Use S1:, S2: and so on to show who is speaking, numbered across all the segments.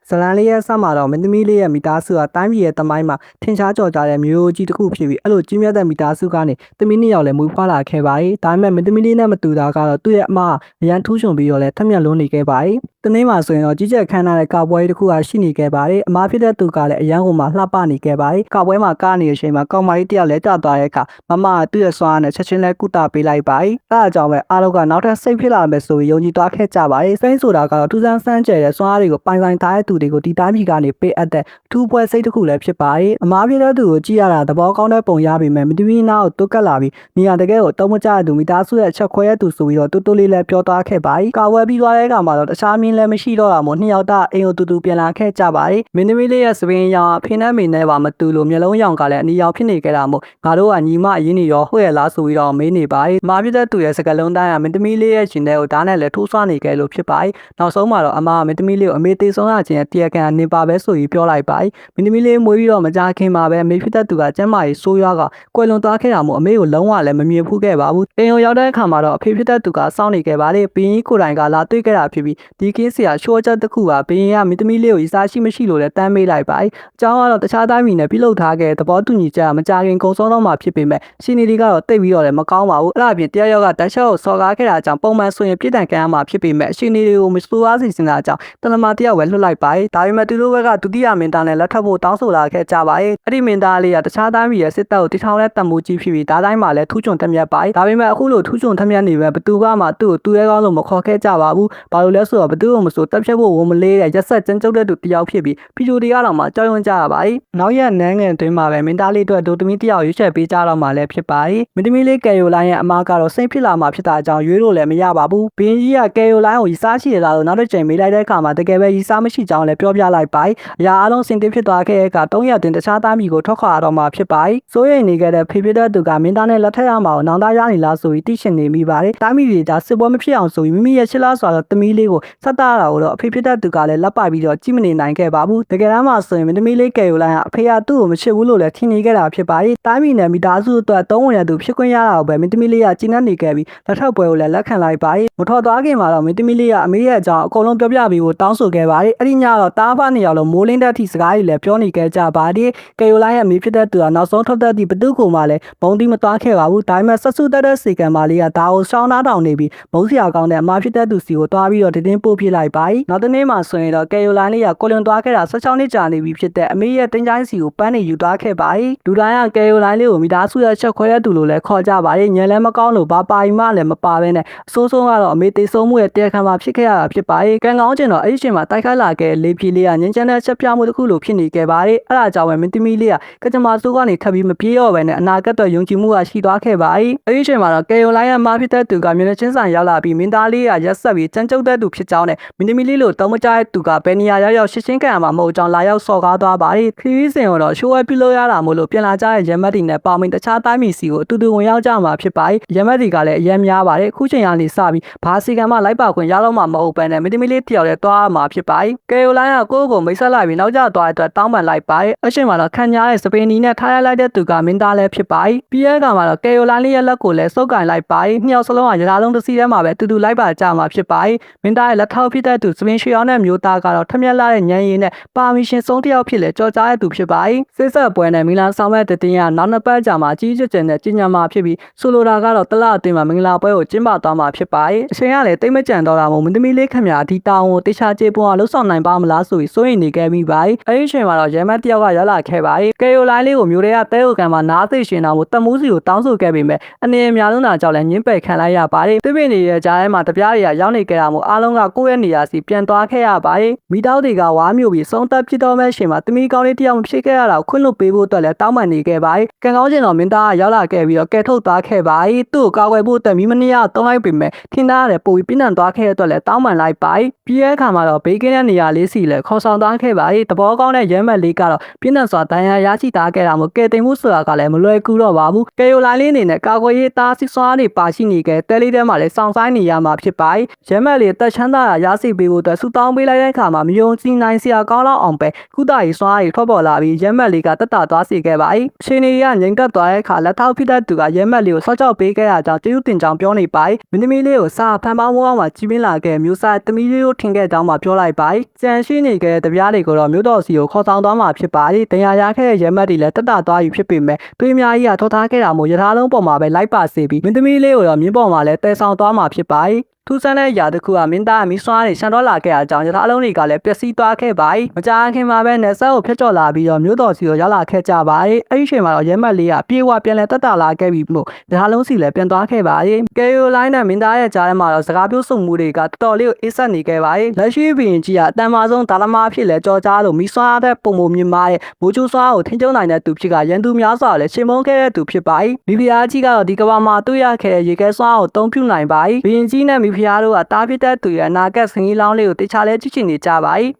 S1: ဇလန်လေးရဲ့ဆက်မှာတော့မင်းသမီးလေးရဲ့မိသားစုကတိုင်းပြည်ရဲ့တမိုင်းမှာထင်ရှားကျော်ကြားတဲ့မျိုးကြီးတစ်ခုဖြစ်ပြီးအဲ့လိုကြီးမြတ်တဲ့မိသားစုကနေသမီးနှစ်ယောက်လည်းမွေးဖွားလာခဲ့ပါတယ်။ဒါပေမဲ့မင်းသမီးလေးနဲ့မတူတာကတော့သူ့ရဲ့အမအရန်ထူးချွန်ပြီးတော့လည်းထက်မြက်လွန်းနေခဲ့ပါတယ်။တနေ့မှာဆိုရင်တော့ကြီးကျယ်ခမ်းနားတဲ့ကာပွဲတစ်ခုကရှိနေခဲ့ပါတယ်။အမဖြစ်တဲ့သူကလည်းအရန်ကိုမှလှပနေခဲ့ပါတယ်။ကာပွဲမှာကားနေတဲ့အချိန်မှာကောင်မကြီးတယောက်လည်းကြာသွားတဲ့အခါမကသူ့ရဲ့စွမ်းအားနဲ့ချက်ချင်းလဲကုသပေးလိုက်ပါတယ်။အဲအကြောင်းပဲအားလုံးကနောက်ထပ်စိတ်ဖြစ်လာမယ်ဆိုပြီးယုံကြည်သွားခဲ့ကြပါတယ်။စိတ်ဆိုတာကတော့ထူးဆန်းစမ်းကြဲတဲ့စွမ်းအားတွေကိုပိုင်ဆိုင်ထားတဲ့သူတွေကိုဒီတိုင်းပြည်ကနေပေးအပ်တဲ့ထူးပွဲစိတ်တစ်ခုလည်းဖြစ်ပါတယ်။အမားဖြစ်တဲ့သူကိုကြည့်ရတာသဘောကောင်းတဲ့ပုံရပေမဲ့မတီးမီနာကိုတုတ်ကတ်လာပြီးနေရာတကယ်ကိုတုံးမကျတဲ့သူမိသားစုရဲ့အချက်ခွဲတဲ့သူဆိုပြီးတော့တူလေးလည်းပြောသွားခဲ့ပါတယ်။ကာဝဲပြီးသွားတဲ့အခါမှာတော့တခြားမင်းလည်းမရှိတော့တာမို့နှစ်ယောက်သားအိမ်ကိုတူပြန်လာခဲ့ကြပါတယ်။မင်းသမီးလေးရဲ့စပင်းရောင်အဖေနဲ့မေနဲ့ပါမတူလို့မျက်လုံးရောင်ကလည်းအနီရောင်ဖြစ်နေကြတာမို့ငါတို့ကညီမအရင်နေရောဟုတ်ရဲ့လားဆိုပြီးတော့မေးနေပါတယ်။အမားဖြစ်တဲ့သူရဲ့စကလုံးတိုင်းကမင်းသမီးလေးရဲ့ရှင်တဲ့ကိုဓာတ်နဲ့လည်းထိုးဆွနေခဲ့လို့ဖြစ်ပါတယ်။နောက်ဆုံးမှာတော့အမားမင်းသမီးလေးကိုအမေသေးဆုံးရခြင်းရဲ့တရားခံနေပါပဲဆိုပြီးပြောလိုက်ပါတယ်။မင်းသမီးလေးမွေးပြီးတော့မကြခင်မှာပဲအမေဖြစ်တဲ့သူကကျမ်းမာရေးဆိုးရွားကကွယ်လွန်သွားခဲ့တာမို့အမေကိုလုံးဝလည်းမမြင်ဖူးခဲ့ပါဘူး။အိမ်ကိုရောက်တဲ့အခါမှာတော့အဖေဖြစ်တဲ့သူကစောင့်နေခဲ့ပါတယ်။ဘင်းကြီးကိုယ်တိုင်ကလာတွေ့ခဲ့တာဖြစ်ပြီးဒီကင်းဆရာရှိုးချက်တစ်ခုကဘင်းကြီးကမင်းသမီးလေးကိုအစားရှိမရှိလို့လည်းတမ်းမေးလိုက်ပါတယ်။အကြောင်းကတော့တခြားတိုင်းပြည်နဲ့ပြုလုပ်ထားခဲ့တဲ့သဘောတူညီချက်မကြခင်ကုံဆုံးတော့မှဖြစ်ပေမဲ့ရှင်နေဒီကတော့တိတ်ပြီးတော့လည်းမကောင်းပါဘူး။အဲ့ဒါအပြင်တရားရောက်ကတက်ချက်ကိုစော်ကားခဲ့တာကြောင့်ပုံမှန်ဆိုရင်ပြစ်ဒဏ်ခံရမှာဖြစ်ပေမဲ့ရှင်နေဒီကိုမဆိုးဝါးစေစင်တာကြောင့်တလမာတယောက်ပဲလွှတ်လိုက်ပါတယ်။ဒါပေမဲ့သူတို့ဘက်ကဒုတိယမင်းသားနဲ့လက်ထပ်ဖို့တောင်းဆိုလာခဲ့ကြပါတယ်။အဲ့ဒီမင်းသားလေးကတခြားတိုင်းပြည်ရဲ့စစ်တပ်ကိုတည်ထောင်တဲ့တံမိုးကြီးဖြစ်ပြီးဒါတိုင်းမှာလည်းထူးချွန်ထက်မြက်ပါတယ်။ဒါပေမဲ့အခုလိုထူးချွန်ထက်မြက်နေပဲဘသူကမှသူ့ကိုသူရဲကောင်းလို့မခေါ်ခဲ့ကြပါဘူး။ဘာလို့လဲဆိုတော့ဘသူ့ကိုမဆိုတက်ဖြတ်ဖို့ဝန်မလေးတဲ့ရက်ဆက်ကျန်းကျုပ်တဲ့သူတယောက်ဖြစ်ပြီးဖီဂျိုတွေကတော့မှကြောက်ရွံ့ကြရပါတယ်။နောက်ရက်နန်းငယ်တွင်မှာပဲမင်းသားလေးအတွက်ဒိုတမီတယောက်ရွေးချယ်ပေးကြတော့မှလည်းဖြစ်ပါတယ်။မင်းသမီးလေးကယ်ယိုလိုင်းရဲ့အမားကတော့စိတ်ဖြစ်လာမှဖြစ်တာကြောင့်ရွေးလို့လည်းမရပါဘူး။ဘင်းကြီးကကယ်ယိုလိုင်းကိုရီစားရှိရတာလို့နောက်တစ်ချိန်မေးလိုက်တဲ့အခါမှာတကယ်ပဲရီစားမရှိကြောင်းလည်းပြောပြလိုက်ပါတယ်။အရာအလုံးစင်တင်ဖြစ်သွားခဲ့တဲ့အခါ3ရက်တွင်တခြားသားမိကိုထွက်ခွာတော့မှဖြစ်ပါတယ်။စိုးရိမ်နေခဲ့တဲ့ဖေဖေတဲ့သူကမင်းသားနဲ့လက်ထက်ရမှာကိုနောင်တရနေလားဆိုပြီးသိရှင်နေမိပါတယ်။တိုင်းမိတွေဒါစစ်ပွဲမဖြစ်အောင်ဆိုပြီးမိမိရဲ့ချစ်လားဆိုတော့သမီးလေးကိုဆက်တာတာကိုတော့အဖေဖြစ်တဲ့သူကလည်းလက်ပိုက်ပြီးတော့ကြည့်မနေနိုင်ခဲ့ပါဘူး။တကယ်တမ်းမှာဆိုရင်မင်းသမီးလေးကယ်ယိုလိုင်းကအဖေကသူ့ကိုမချစ်ဘူးလို့လည်းထင်နေခဲ့တာဖြစ်ပါတယ်။တိုင်းမိနဲ့မိသားစုအတွက်သုံးဝင်တဲ့သူဖြစ်ခွင့်ရတာကိုပဲမင်းသမီးလေးကကျဉ်းနှံ့နေခဲ့ပြီးလက်ထပ်ပွဲကိုလည်းလက်ခံလိုက်ပါတယ်။မထော်သွားခင်မှာတော့မင်းသမီးလေးကအမေရဲ့အကြောင်းအကုန်လုံးပြောပြပြီးကိုတောင်းဆိုခဲ့ပါတယ်။အဲ့ဒီညတော့တားဖားနေရောက်လို့မိုးလင်းတဲ့အထိစကားတွေလည်းပြောနေခဲ့ကြပါတယ်။ကယ်ယိုလိုင်းရဲ့အမေဖြစ်တဲ့သူကနောက်ဆုံးထွက်တဲ့ဒီဘသူ့ကိုမှလည်းဘုံတိမသွားခဲ့ပါဘူး။ဒါပေမဲ့ဆက်စုတက်တဲ့စေကံမာလေးကဒါကိုရှောင်းသားတောင်နေပြီးမုန်းစရာကောင်းတဲ့အမဖြစ်တဲ့သူစီကိုတွားပြီးတော့တင်းပို့ပြလိုက်ပါတယ်။နောက်တနေ့မှဆိုရင်တော့ကယ်ယိုလိုင်းလေးကကိုလွန်သွားခဲ့တာ16နှစ်ကြာနေပြီဖြစ်တဲ့အမေရဲ့တင်းချိုင်းစီကိုပန်းနေယူသွားခဲ့ပါတယ်။လူတိုင်းကကယ်ယိုလိုင်းလေးကိုမိသားစုရဲ့ချက်ခွဲတဲ့သူလို့လည်းခေါ်ကြပါတယ်။ညံလည်းမကောင်းလို့ဘာပါရင်မှလည်းမပါဘဲနဲ့အဆိုးဆုံးကတော့အမေတေဆုံးမှုရဲ့တရားခံမှာဖြစ်ခဲ့ရတာဖြစ်ပါတယ်။ကံကောင်းကျင်တော့အဲ့ဒီချိန်မှာတိုက်ခိုက်လာခဲ့လေဖြီလေးကငင်းချမ်းတဲ့ချက်ပြမှုတစ်ခုလိုဖြစ်နေခဲ့ပါတယ်။အဲ့ဒါကြောင့်ပဲမင်းသမီးလေးကကြမ္မာစိုးကနေထပ်ပြီးမပြေးတော့ဘဲနဲ့အနာဂတ်တော့ယုံကြည်မှုကရှိသွားခဲ့ပါတယ်။အဲ့ဒီချိန်မှာတော့ကယ်ယိုလိုင်းရဲ့မားဖြစ်တဲ့သူကမျက်နှာချင်းဆိုင်ရောက်လာပြီးမင်းသားလေးကရက်ဆက်ပြီးစမ်းကျုပ်တဲ့သူဖြစ်ကြောင်းနဲ့မင်းသမီးလေးလိုတောင်းမကြတဲ့သူကဘယ်နေရာရောက်ရှင်းရှင်းခံရမှာမဟုတ်ကြောင်းလာရောက်စော်ကားသွားပါတယ်။ခရီးစဉ်ကိုတော့ရှိုးဝဲပြုလုပ်ရတာမို့လို့ပြန်လာကြတဲ့ရမတ်တီနဲ့ပေါမင်းတခြားတိုင်းပြည်စီကိုအတူတူဝင်ရောက်ကြမှာဖြစ်ပါတယ်။ရမတ်တီကလည်းအရင်များပါတယ်။ခုချိန်ကနေစပြီးဘာစီကံမှလိုက်ပါခွင့်ရတော့မှာမဟုတ်ဘဲနဲ့မင်းသမီးလေးတယောက်လည်းတွားရမှာဖြစ်ပါတယ်။ကယ်ယိုလိုင်းကကိုယ့်ကိုမိတ်ဆက်လိုက်ပြီးနောက်ကျသွားတဲ့အတွက်တောင်းပန်လိုက်ပါတယ်။အချိန်မှာတော့ခံညားရဲ့စပင်းနီနဲ့ထားရလိုက်တဲ့သူကမင်းသားလည်းဖြစ်ပါတယ်။ပြီးတဲ့အခါမှာတော့ကယ်ယိုလိုင်းလေးရဲ့လက်ကိုလည်းစုပ်ကင်လိုက်ပါတယ်။နှစ်ယောက်စလုံးကရထားလုံးတစ်စီးထဲမှာပဲတူတူလိုက်ပါကြမှာဖြစ်ပါတယ်။မင်းသားရဲ့လက်ထောက်ဖြစ်တဲ့သူစပင်းရွှေအောင်တဲ့မျိုးသားကတော့ထက်မြက်လာတဲ့ညံရည်နဲ့ပါမီရှင်ဆုံးတယောက်ဖြစ်လေကြော်ကြားတဲ့သူဖြစ်ပါတယ်။စစ်ဆက်ပွဲနဲ့မင်္ဂလာဆောင်မဲ့တည်င်းကနောက်နှစ်ပတ်ကြာမှာကြီးကျယ်ကျယ်နဲ့ကြီးညာမှာဖြစ်ပြီးဆိုလိုတာကတော့တလအတွင်းမှာမင်္ဂလာပွဲကိုကျင်းပသွားမှာဖြစ်ပါတယ်။အချိန်ကလည်းတိတ်မကြံတော့တာမို့မင်းသမီးလေးခင်ဗျာဒီတောင်ကိုတေချာကျေပွန်အောင်လှုပ်ဆောင်နိုင်ပါမလားဆိုပြီးစိုးရိမ်နေခဲ့မိပါတယ်။အဲဒီအချိန်မှာတော့ရဲမတ်တယောက်ကရောက်လာခဲ့ပါတယ်။ကယ်ယိုလိုင်းလေးကိုမျိုးတွေကတဲအိုကန်မှာနားသိရှင်တော်ကိုတမူးစီကိုတောင်းဆိုခဲ့ပေမဲ့အနေအများလုံးသာကြောင့်လည်းညှင်းပယ်ခံလိုက်ရပါတယ်။တပည့်နေတဲ့ကြားထဲမှာတပြားတွေကရောက်နေကြတာမို့အားလုံးကကိုယ့်ရဲ့နေရာစီပြန်သွားခဲ့ရပါတယ်။မိသားတွေကဝါမျိုးပြီးဆုံးသက်ဖြစ်တော့မဲ့အချိန်မှာတမီကောင်းလေးတယောက်မဖြစ်ခဲ့ရတာကိုခွင့်လွှတ်ပေးဖို့အတွက်လည်းတောင်းပန်နေခဲ့ပါတယ်။ကံကောင်းကျင်တော်မင်းသားကရောက်လာခဲ့ပြီးတော့ကဲထုတ်သွားခဲ့ပါတယ်။သူ့ကိုကာကွယ်ဖို့အတွက်မိမနှစ်ယောက်တုံးလိုက်ပေမဲ့ထင်သားရတယ်ပိုပြီးပြင်းထန်သွားခဲ့တဲ့အတွက်လည်းတောင်းပန်လိုက်ပါတယ်။ပြီးတဲ့အခါမှာတော့ဘေးကင်းတဲ့နေရာလေးစီလည်းခေါ်ဆောင်သွားခဲ့ပါတယ်။သဘောကောင်းတဲ့ရဲမက်လေးကတော့ပြင်းထန်စွာဒဏ်ရာရရှိထားခဲ့တာမို့ကဲတင်မှုဆိုတာကလည်းမလွယ်ကူတော့ပါဘူး။ကယ်ယိုလိုင်းလေးအနေနဲ့ကာကွယ်ရေးသားစစ်စွားတွေပါရှိနေခဲ့တဲလေးထဲမှာလည်းစောင့်ဆိုင်နေရမှာဖြစ်ပါတယ်။ရဲမက်လေးတက်ချမ်းသာ ရစီပေးဖို့အတွက်ဆူတောင်းပေးလိုက်တဲ့အခါမှာမယုံကြည်နိုင်စရာကောင်းလောက်အောင်ပဲကုသရေးစွမ်းအားတွေထွက်ပေါ်လာပြီးရဲမက်လေးကတက်တာသွားစေခဲ့ပါ၏ရှင်နေရငိမ့်တက်သွားတဲ့အခါလက်ထောက်ဖြစ်တဲ့သူကရဲမက်လေးကိုဆော့ချောက်ပေးခဲ့တာကြောင့်တရုတ်တင်ကြောင်ပြောနေပါ၏မင်းသမီးလေးကိုစာဖန်ပေါင်းဝေါမှာကြီးပင်းလာခဲ့မျိုးစားသမီးလေးကိုထင်ခဲ့ကြောင်းမှပြောလိုက်ပါ၏ကြံရှိနေခဲ့တဲ့တပြားတွေကိုတော့မျိုးတော်စီကိုခေါ်ဆောင်သွားမှာဖြစ်ပါ၏တရားရခဲ့တဲ့ရဲမက်တွေလည်းတက်တာသွားပြီဖြစ်ပေမဲ့သွေးအများကြီးကထောထားခဲ့တာမို့ရထားလုံးပေါ်မှာပဲလိုက်ပါစေပြီးမင်းသမီးလေးကိုတော့မြင်းပေါ်မှာလည်းတဲဆောင်သွားမှာဖြစ်ပါ၏ထူးဆန်းတဲ့ຢာတစ်ခုကမင်းသားအမီစွမ်းတွေရှန်တော့လာခဲ့တဲ့အကြောင်းရထားအလုံးတွေကလည်းပျက်စီးသွားခဲ့ပါ၏မကြာခင်မှာပဲနယ်ဆက်ကိုဖျက်ကျော်လာပြီးတော့မျိုးတော်စီကိုရောက်လာခဲ့ကြပါ၏အဲ့ဒီအချိန်မှာတော့ရဲမက်လေးကပြေဝပြန်လဲတက်တာလာခဲ့ပြီးမို့ရထားလုံးစီလည်းပြန်သွားခဲ့ပါ၏ကယ်ရိုလိုင်းနဲ့မင်းသားရဲ့ကြားထဲမှာတော့စကားပြောဆိုမှုတွေကတော်တော်လေးကိုအေးဆက်နေခဲ့ပါ၏လက်ရှိဘီရင်ကြီးကအတန်မာဆုံးဒါလမာဖြစ်လဲကြော်ကြားလို့မီစွမ်းတဲ့ပုံမမြင်မာတဲ့မိုးချိုးစွမ်းကိုထိန်းချုပ်နိုင်တဲ့သူဖြစ်ကရန်သူများစွာလည်းရှင်မုန်းခဲ့တဲ့သူဖြစ်ပါ၏မိဖုရားကြီးကတော့ဒီကဘာမှာတွေ့ရခဲ့တဲ့ရေခဲစွမ်းကိုတုံးပြနိုင်ပါ၏ဘီရင်ကြီးနဲ့မိဖုရားတို့ကတားဖြစ်တဲ့သူရဲ့အနာဂတ်စင်ကြီးလောင်းလေးကိုတေချာလဲကြည့်ချင်နေကြပါ၏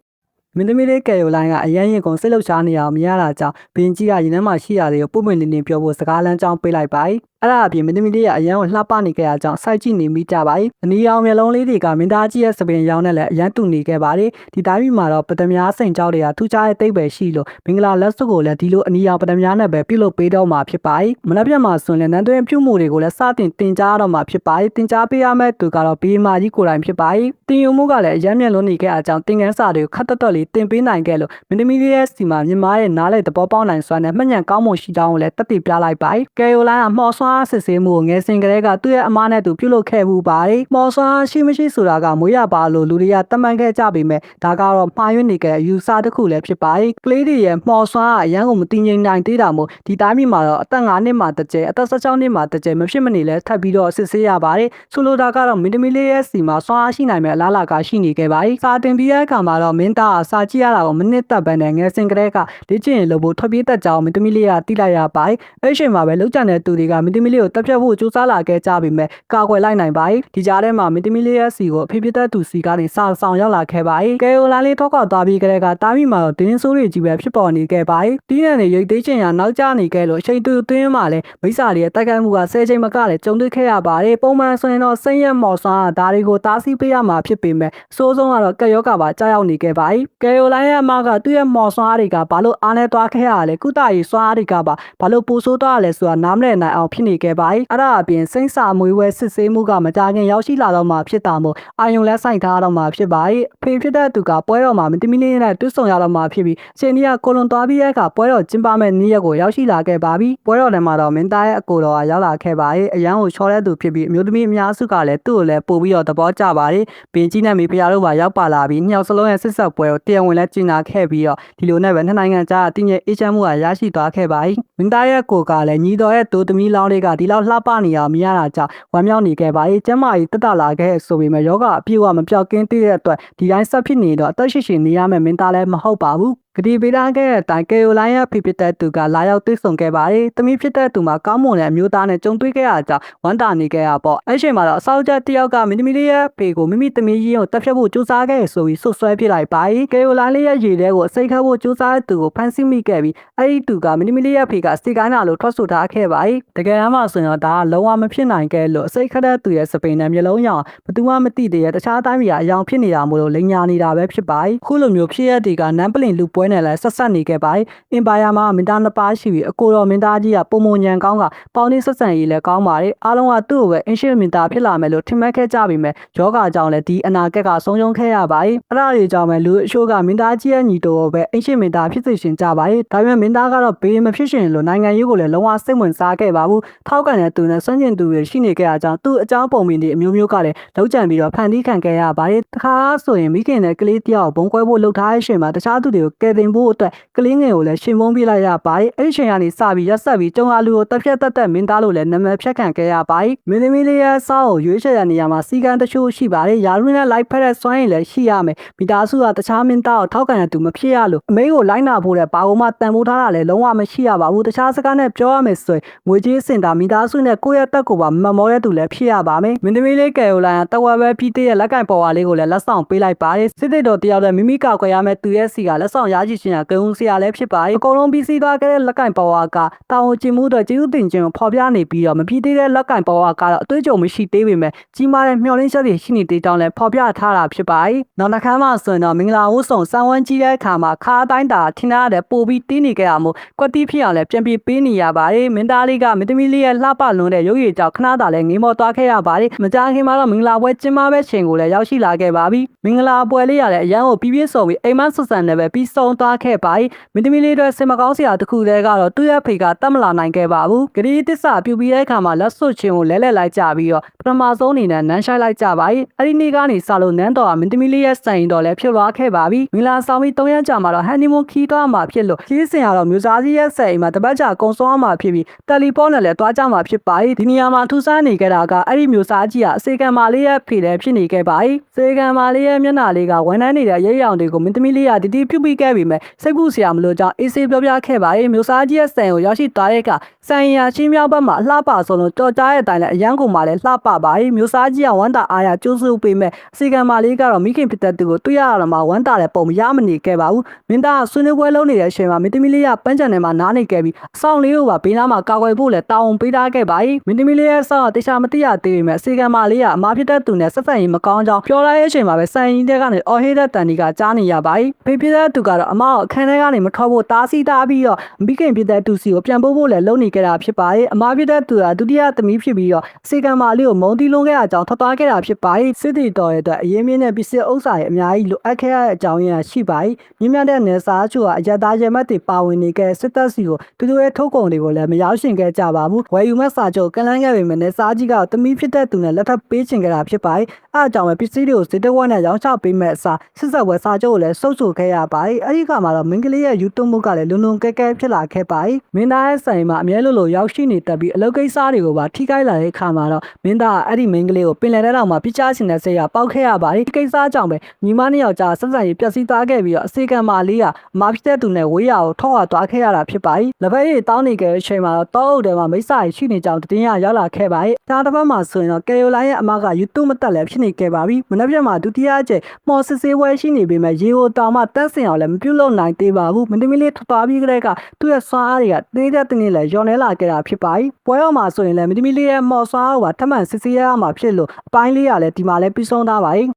S1: မင်းသမီးလေးကယ်ရိုလိုင်းကအရန်ရင်ကုန်စိတ်လှုပ်ရှားနေအောင်မရတာကြောင့်ဘင်းကြီးကရင်ထဲမှာရှိရာတွေကိုပုံမှန်နေပြောဖို့စကားလမ်းကြောင်းပေးလိုက်ပါ၏အဲ့ဒါအပြင်မင်းသမီးလေးကအရန်ကိုလှပနေခဲ့တာကြောင့်စိုက်ကြည့်နေမိကြပါ၏အနီရောင်မျက်လုံးလေးတွေကမင်းသားကြီးရဲ့စပင်ရောင်းနဲ့လည်းအရန်တူနေခဲ့ပါတယ်ဒီတိုင်းပြည်မှာတော့ပထမစိန်ကြောက်တွေကထူးခြားတဲ့တိတ်ပဲရှိလို့မင်္ဂလာလက်စွပ်ကိုလည်းဒီလိုအနီရောင်ပထမနဲ့ပဲပြုလုပ်ပေးတော့မှာဖြစ်ပါ၏မနက်ဖြန်မှာဆိုရင်နန်းသွင်းပြုမှုတွေကိုလည်းစတင်တင်ကြားတော့မှာဖြစ်ပါ၏တင်ကြားပေးရမယ့်သူကတော့ဘေးမာကြီးကိုယ်တိုင်ဖြစ်ပါ၏တင်ယူမှုကလည်းအရန်မျက်လုံးနေခဲ့အကြောင်းသင်ခန်းစာတွေကိုခတ်တက်လေးတင်ပေးနိုင်ခဲ့လို့မင်းသမီးလေးရဲ့စီမှာမြင်မာရဲ့နားလေသဘောပေါက်နိုင်စွမ်းနဲ့မှတ်ဉာဏ်ကောင်းမှုရှိကြောင်းကိုလည်းတက်တည်ပြလိုက်ပါ၏ကယ်ရိုလိုင်းကမော်ဆွမ်းစစ်ဆေးမှုကိုငယ်စဉ်ကလေးကသူ့ရဲ့အမားနဲ့သူပြုလုပ်ခဲ့မှုပါတယ်မော်ဆွမ်းရှိမရှိဆိုတာကမွေးရပါလို့လူတွေကတမန်ခဲ့ကြပေမဲ့ဒါကတော့မှားယွင်းနေခဲ့ယူဆတစ်ခုလည်းဖြစ်ပါ၏ကလေးတွေရဲ့မော်ဆွမ်းကအရန်ကိုမတင်ငိမ့်နိုင်သေးတာမို့ဒီတိုင်းပြည်မှာတော့အသက်9နှစ်မှတစ်ကျဲအသက်16နှစ်မှတစ်ကျဲမဖြစ်မနေလဲထပ်ပြီးတော့စစ်ဆေးရပါတယ်ဆိုလိုတာကတော့မင်းသမီးလေးရဲ့စီမှာဆွမ်းအားရှိနိုင်မဲ့အလားအလာကရှိနေခဲ့ပါ၏စာတင်ပြီးတဲ့အခါမှာတော့မင်းသားစာကြည့်ရတာကိုမနစ်သက်ပန်းနဲ့ငယ်စဉ်ကလေးကလေ့ကျင့်ရင်လို့ဖို့ထွက်ပြေးတတ်ကြောင်းမင်းသမီးလေးကတိလိုက်ရပါ၏အဲ့ဒီအချိန်မှာပဲလှုပ်ကြံတဲ့သူတွေကမင်းသမီးလေးကိုတပ်ဖြတ်ဖို့ကြိုးစားလာခဲ့ကြပေမဲ့ကာကွယ်လိုက်နိုင်ပါ၏ဒီကြားထဲမှာမင်းသမီးလေးရဲ့စီကိုအဖေဖြစ်တဲ့သူစီကနေစာဆောင်ရောက်လာခဲ့ပါ၏ကယ်ရိုလိုင်းလေးထောက်ကောက်သွားပြီးကလေးကတားမိမှာတော့တင်းဆိုးတွေကြီးပဲဖြစ်ပေါ်နေခဲ့ပါ၏တီးရန်တွေရိတ်သိမ်းချင်ရနောက်ကျနေခဲ့လို့အချိန်တူသွင်းမှလည်းမိစ္ဆာလေးရဲ့တိုက်ခိုက်မှုက10ချိန်မကလည်းကြုံတွေ့ခဲ့ရပါတယ်ပုံမှန်ဆိုရင်တော့စိတ်ရမော်ဆွမ်းကဒါတွေကိုတားဆီးပေးရမှာဖြစ်ပေမဲ့အဆိုးဆုံးကတော့ကက်ရောဂါပါကြားရောက်နေခဲ့ပါ၏ကယ်ရိုလိုင်းရဲ့အမကသူ့ရဲ့မော်ဆွမ်းတွေကဘာလို့အားနဲ့သွားခဲ့ရလဲကုသရေးစွမ်းအားတွေကပါဘာလို့ပိုဆိုးသွားရလဲဆိုတာနားမလည်နိုင်အောင်ဖြစ်နေခဲ့ပါ၏အဲ့ဒါအပြင်စိမ့်စာမွေးဝဲစစ်ဆေးမှုကမကြာခင်ရောက်ရှိလာတော့မှဖြစ်တာမို့အာယုံလက်ဆိုင်ထားတော့မှဖြစ်ပါ၏ဖေဖြစ်တဲ့သူကပွဲတော်မှာမင်းသမီးလေးနဲ့တွေ့ဆုံရတော့မှဖြစ်ပြီးအချိန်ကြီးကကိုလွန်သွားပြီးတဲ့အခါပွဲတော်ကျင်းပမဲ့နေ့ရက်ကိုရောက်ရှိလာခဲ့ပါပြီပွဲတော်ထဲမှာတော့မင်းသားရဲ့အကိုတော်ကရောက်လာခဲ့ပါ၏အရန်ကိုချောတဲ့သူဖြစ်ပြီးအမျိုးသမီးအများစုကလည်းသူ့ကိုလည်းပို့ပြီးတော့သဘောကျပါတယ်ဘင်းကြီးနဲ့မိဖုရားတို့ကရောက်ပါလာပြီးနှစ်ယောက်စလုံးရဲ့စစ်ဆက်ပွဲကိုတရားဝင်လက်ကျင်းလာခဲ့ပြီးတော့ဒီလိုနဲ့ပဲနှစ်နိုင်ငံကြားအတင်းရဲ့အေးချမ်းမှုကရရှိသွားခဲ့ပါ၏မင်းသားရဲ့ကိုကလည်းညီတော်ရဲ့တူသမီးလောင်းလေးကဒီလောက်လှပနေအောင်မရတာကြောင့်ဝမ်းမြောက်နေခဲ့ပါ၏ကျမကြီးတက်တာလာခဲ့ဆိုပေမဲ့ယောဂအပြည့်အဝမပြောက်ကင်းသေးတဲ့အတွက်ဒီတိုင်းဆက်ဖြစ်နေတော့အသက်ရှိရှိနေရမယ်မင်းသားလည်းမဟုတ်ပါဘူးဂဒီပေးထားခဲ့တဲ့အတိုင်းကယ်ရိုလိုင်းရဲ့ဖိဖြစ်တဲ့သူကလာရောက်တွေ့ဆုံခဲ့ပါတယ်။သမီးဖြစ်တဲ့သူမှာကောင်းမွန်တဲ့အမျိုးသားနဲ့ကြုံတွေ့ခဲ့ရတာကြောင့်ဝမ်းသာနေခဲ့ရပေါ့။အဲ့ချိန်မှာတော့အဆောက်အဦတယောက်ကမင်းသမီးလေးရဲ့ဖေကိုမိမိသမီးကြီးကိုတက်ဖြတ်ဖို့ကြိုးစားခဲ့ဆိုပြီးဆွဆွဲပြလိုက်ပါ၏။ကယ်ရိုလိုင်းလေးရဲ့ရေထဲကိုအစိတ်ခတ်ဖို့ကြိုးစားတဲ့သူကိုဖမ်းဆီးမိခဲ့ပြီးအဲ့ဒီသူကမင်းသမီးလေးရဲ့ဖေကစတီကိုင်းနာလို့ထွက်ဆိုထားခဲ့ပါ၏။တကယ်တမ်းမှာဆိုရင်တော့ဒါကလုံးဝမဖြစ်နိုင်ခဲ့လို့အစိတ်ခတ်တဲ့သူရဲ့စပိန်နဲ့မျိုးလုံးရောင်ဘသူမှမသိတဲ့တခြားတိုင်းပြည်အယောင်ဖြစ်နေတာမို့လို့လိန်ညာနေတာပဲဖြစ်ပါ၏။ခုလိုမျိုးဖြစ်ရတဲ့ကနန်းပလင်လူပွဲနဲ့လည်းဆက်ဆက်နေခဲ့ပါအင်ပါယာမှာမင်းသားနှစ်ပါးရှိပြီးအကိုတော်မင်းသားကြီးကပုံမညံကောင်းကပေါင်းနေဆက်ဆံရေးလည်းကောင်းပါတယ်အားလုံးကသူ့ကိုပဲအင်ရှင်းမင်းသားဖြစ်လာမယ်လို့ထင်မှတ်ခဲ့ကြပြီးမဲ့ယောဂကြောင့်လည်းဒီအနာဂတ်ကဆုံးရှုံးခဲ့ရပါတယ်အဲ့ဒါတွေကြောင့်ပဲလူအချို့ကမင်းသားကြီးရဲ့ညီတော်ကိုပဲအင်ရှင်းမင်းသားဖြစ်စေရှင်ကြပါတယ်ဒါပေမဲ့မင်းသားကတော့ဘေးမဖြစ်ရှင်လို့နိုင်ငံရေးကိုလည်းလုံးဝစိတ်ဝင်စားခဲ့ပါဘူးထောက်ကန်တဲ့သူနဲ့ဆွမ်းကျင်သူတွေရှိနေခဲ့တာကြောင့်သူ့အကြောင်းပုံမြင်တွေအမျိုးမျိုးကလည်းလောက်ကျန်ပြီးတော့ဖန်တီးခံခဲ့ရပါတယ်တခါဆိုရင်မိခင်နဲ့ကလေးတယောက်ဘုံကွဲဖို့လှုပ်ထားတဲ့အချိန်မှာတခြားသူတွေကိုကယ်တင်ဖို့အတွက်ကလေးငယ်ကိုလည်းရှင်မုန်းပြလိုက်ရပါတယ်အဲ့ဒီချိန်ကနေစပြီးရက်ဆက်ပြီးကျုံအားလူကိုတက်ဖြတ်တက်မင်းသားလို့လည်းနာမည်ဖြတ်ခံခဲ့ရပါတယ်မင်းသမီးလေးရဲ့စောက်ကိုရွေးချယ်တဲ့နေရာမှာစီကံတချို့ရှိပါတယ်ယာရုနဲ့လိုက်ဖက်တဲ့စွမ်းရည်လည်းရှိရမယ်မိသားစုကတခြားမင်းသားကိုထောက်ခံတဲ့သူမဖြစ်ရလို့အမေကိုလိုက်နာဖို့တဲ့ဘာလို့မှတန်ဖိုးထားတာလည်းလုံးဝမရှိရပါဘူးတခြားစကားနဲ့ပြောရမယ်ဆိုရင်ငွေကြေးစင်တာမိသားစုနဲ့ကိုယ့်ရဲ့တက်ကိုပါမမောတဲ့သူလည်းဖြစ်ရပါမယ်မင်းသမီးလေးကယ်ရိုလိုင်းကတဝက်ပဲပြီးတဲ့လက်ကင်ပေါ်ဝါလေးကိုလည်းလက်ဆောင်ပေးလိုက်ပါတယ်စစ်စစ်တော်တယောက်တည်းမိမိကောက်ခွဲရမယ်သူရဲ့စီကလက်ဆောင်ရ ကြည့်ရှင်ကဂုံစရာလည်းဖြစ်ပါအကုန်လုံးပြီးစီးသွားခဲ့တဲ့လက်ကင်ပေါ်ဝါကတာဝန်ကျင်မှုတော့ကျေးဇူးတင်ခြင်းကိုဖော်ပြနေပြီးတော့မပြီးသေးတဲ့လက်ကင်ပေါ်ဝါကတော့အတွေ့အကြုံမရှိသေးပေမဲ့ကြီးမားတဲ့မျှော်လင့်ချက်တွေရှိနေသေးကြောင်းလည်းဖော်ပြထားတာဖြစ်ပါတယ်နောက်တစ်ခါမှဆိုရင်တော့မင်္ဂလာဝတ်ဆောင်စံဝန်းကြီးတဲ့အခါမှာခါအတိုင်းတာထင်ရတဲ့ပို့ပြီးတင်းနေကြရမို့ကွက်တီးဖြစ်အောင်လည်းပြန်ပြေးပေးနေရပါတယ်မင်းသားလေးကမင်းသမီးလေးရဲ့လှပလွန်တဲ့ရုပ်ရည်ကြောင့်ခဏတာလည်းငေးမောသွားခဲ့ရပါတယ်မကြာခင်မှာတော့မင်္ဂလာပွဲကျင်းပမဲ့ချိန်ကိုလည်းရောက်ရှိလာခဲ့ပါပြီမင်္ဂလာပွဲလေးရလည်းအရန်ကိုပြည့်စုံပြီးအိမ်မဆဆန်နဲ့ပဲပြီးဆုံးသွားခဲ့ပါတယ်မင်းသမီးလေးတို့စင်မကောင်းစရာတစ်ခုတည်းကတော့သူ့ရဲ့ဖေကတတ်မလာနိုင်ခဲ့ပါဘူးဂရီတစ္ဆာပြူပြီးတဲ့အခါမှာလက်စွပ်ချင်းကိုလဲလိုက်ကြပြီးတော့ပထမဆုံးအနေနဲ့နန်းရှိုက်လိုက်ကြပါတယ်အဲ့ဒီနေ့ကနေစလို့နန်းတော်ကမင်းသမီးလေးရဲ့စံရင်တော်လည်းဖြစ်သွားခဲ့ပါပြီမင်္ဂလာဆောင်ပြီး3ရက်ကြာမှာတော့ဟန်နီမွန်ခီးသွားမှာဖြစ်လို့ခီးစဉ်ကတော့မျိုးစားကြီးရဲ့စံအိမ်မှာတပတ်ကြာကုံစောမှာဖြစ်ပြီးတယ်လီဖုန်းနဲ့လည်းတွားကြမှာဖြစ်ပါတယ်ဒီနေရာမှာထူးဆန်းနေကြတာကအဲ့ဒီမျိုးစားကြီးကအစေကံမာလေးရဲ့ဖေလည်းဖြစ်နေခဲ့ပါတယ်စေကံမာလေးရဲ့မျက်နှာလေးကဝန်ထမ်းနေတဲ့ရဲရောင်တွေကိုမင်းသမီးလေးကတီတီပြုတ်ပြီးခဲ့ပြီမဲ့စိတ်ကူးစရာမလိုကြောင်းအေးဆေးပြောပြခဲ့ပါတယ်မျိုးစားကြီးရဲ့စံကိုရောက်ရှိသွားတဲ့အခါစံရချင်းမြောက်ဘက်မှာအလှပဆုံးလို့ကြော်ကြားတဲ့အတိုင်းလည်းအရန်ကုန်မှာလည်းလှပပါတယ်မျိုးစားကြီးကဝမ်းတာအားရကျိုးစုပေးမဲ့အစေကံမာလေးကတော့မိခင်ဖြစ်တဲ့သူကိုတွေ့ရတော့မှဝမ်းတာတဲ့ပုံမရမနေခဲ့ပါဘူးမင်းသားကဆွေးနွေးပွဲလုပ်နေတဲ့အချိန်မှာမင်းသမီးလေးကပန်းချန်ထဲမှာနားနေခဲ့ပြီးအဆောင်လေးကိုပါဘေးနားမှာကာကွယ်ဖို့လည်းတာဝန်ပေးထားခဲ့ပါတယ်မင်းသမီးလေးရဲ့ဆောင်းကတခြားမသိရသေးပေမဲ့အစေကံမာလေးကအမားဖြစ်တဲ့သူနဲ့ဆက်ဆံရေးမကောင်းကြောင်းပြောလိုက်တဲ့အချိန်မှာပဲစံရင်တဲ့ကနေအော်ဟေးတဲ့တန်ဒီကကြားနေရပါတယ်ဖေဖြစ်တဲ့သူကတော့အမကိုအခန်းထဲကနေမထွက်ဖို့တားဆီးထားပြီးတော့မိခင်ဖြစ်တဲ့သူစီကိုပြန်ပို့ဖို့လည်းလုပ်နေကြတာဖြစ်ပါတယ်အမားဖြစ်တဲ့သူကဒုတိယသမီးဖြစ်ပြီးတော့အစေကံမာလေးကိုမုန်းတီးလုံးခဲ့တဲ့အကြောင်းထွက်သွားခဲ့တာဖြစ်ပါတယ်စစ်တီတော်ရဲ့အတွက်အရင်မြင့်တဲ့ပစ္စည်းဥစ္စာတွေအများကြီးလိုအပ်ခဲ့ရတဲ့အကြောင်းရင်းရှိပါတယ်မြင့်မြတ်တဲ့နယ်စာအချို့ကအရသားရဲမတ်တွေပါဝင်နေခဲ့စစ်တပ်စီကိုသူတို့ရဲ့ထုတ်ကုန်တွေကိုလည်းမရောက်ရှင်ခဲ့ကြပါဘူးဝယ်ယူမဲ့စာချုပ်ကန့်လန့်ခဲ့ပေမဲ့နယ်စာကြီးကသမီးဖြစ်တဲ့သူနဲ့လက်ထပ်ပေးချင်ခဲ့တာဖြစ်ပါတယ်အဲအကြောင်းပဲပစ္စည်းတွေကိုစစ်တဝက်နဲ့ရောင်းချပေးမဲ့အစားစစ်ဆက်ဝယ်စာချုပ်ကိုလည်းစုပ်ဆိုခဲ့ရပါတယ်အဲဒီကမှတော့မင်းကလေးရဲ့ယူသွမှုကလည်းလုံလုံကဲကဲဖြစ်လာခဲ့ပါတယ်မင်းသားရဲ့ဆိုင်မှာအမြဲလိုရောက်ရှိနေတတ်ပြီးအလုပ်ကိစ္စတွေကိုပါထိခိုက်လာတဲ့အခါမှာတော့မင်းသားကအဲ့ဒီမင်းကလေးကိုပင်လယ်ထဲတောင်မှာပြချချင်တဲ့စိတ်ကပေါက်ခဲ့ရပါတယ်ဒီကိစ္စကြောင့်ပဲညီမနှစ်ယောက်ကြားဆက်ဆံရေးပျက်စီးသွားခဲ့ပြီးတော့အစေကံမာလေးကအမားဖြစ်တဲ့သူနဲ့ဝေးရကိုထောက်ရသွားခဲ့ရတာဖြစ်ပါတယ်လက်ဖက်ရည်တောင်းနေခဲ့တဲ့အချိန်မှာတော့တောအုပ်ထဲမှာမိစ္ဆာရှိနေကြောင်းတင်းရရောက်လာခဲ့ပါတယ်ဒါတစ်ပတ်မှဆိုရင်တော့ကယ်ရိုလိုင်းရဲ့အမကယူတူးမတက်လည်းဖြစ်နေခဲ့ပါပြီမနေ့ကမှဒုတိယအကျမော်စစ်စေးဝဲရှိနေပေမဲ့ရေကိုတောင်မှတက်ဆင်အောင်လည်းမပြုတ်လုံနိုင်သေးပါဘူးမင်းသမီးလေးထွက်သွားပြီးကြတဲ့ကသူ့ရဲ့စွမ်းအားတွေကတင်းတဲ့တင်းလေးလည်းညော်နေလာခဲ့တာဖြစ်ပါတယ်ပွဲတော်မှာဆိုရင်လည်းမင်းသမီးလေးရဲ့မော်စွမ်းအားကထပ်မံစစ်ဆေးရမှာဖြစ်လို့အပိုင်းလေးကလည်းဒီမှာလည်းပြီးဆုံးသွားပါတယ်